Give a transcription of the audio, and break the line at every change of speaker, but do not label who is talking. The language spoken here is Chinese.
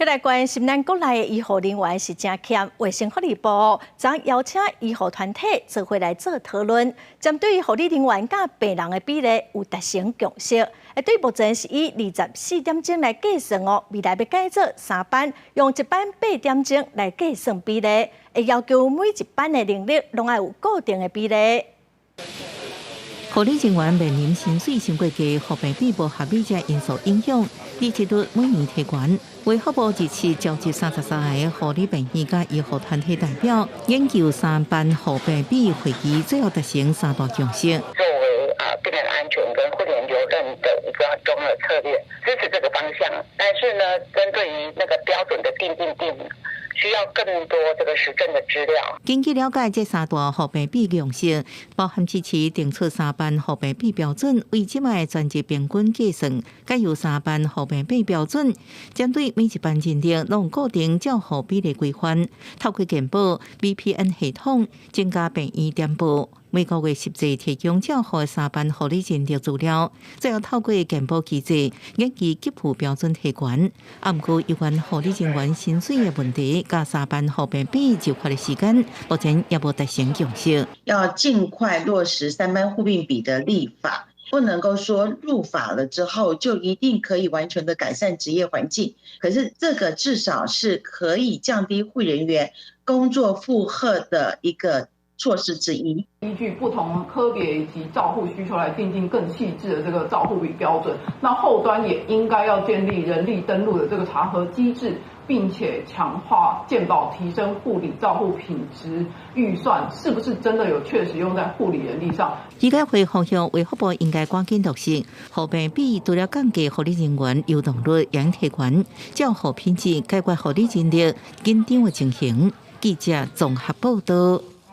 佮来关心咱国内的医护人员是真欠，卫生福利部将邀请医护团体做伙来做讨论，针对护理人员甲病人的比例有达成共识。对目前是以24点钟来计算哦，未来要改做3班，用一班8点钟来计算比例，会要求每一班的能力拢要有固定的比例。
护理人员面临薪水上过低、护病比无合理这因素影响，利息率每年提悬。卫福部日前召集33个护理病院甲医护团体代表，研究3班护病比会议，最后达成3大共识。
作为病人安全跟护理人留任的一个很重要的策略，支持这个方向。但是呢，针对于那个标准的定，需要更多这个实证的资料。
根据了解，这3大护病比共识包含支持定出3班护病比标准，为即卖全级平均计算，该由3班护病比标准，针对每一班人力拢固定照护比例规范，透过健保 VPN 系统增加病院点数。每个月实际提供照护3班护理人力资料，最后透过健保机制研究给付标准提悬。不过，有关护理人员薪水的问题，甲3班护病比就快的时间，目前也无达成共识。
要尽快落实3班护病比的立法，不能够说入法了之后就一定可以完全的改善职业环境。可是这个至少是可以降低护理人员工作负荷的一个措施之一。
依据不同科别以及照护需求来订定更细致的这个照护比标准。那后端也应该要建立人力登录的这个查核机制，并且强化健保，提升护理照护品质预算是不是真的有确实用在护理人力上？
医改会方向，卫福部应该赶紧落实护病比，除了降低护理人员流动率，也提悬照护品质，解决护理人力紧张的情形。记者综合报道。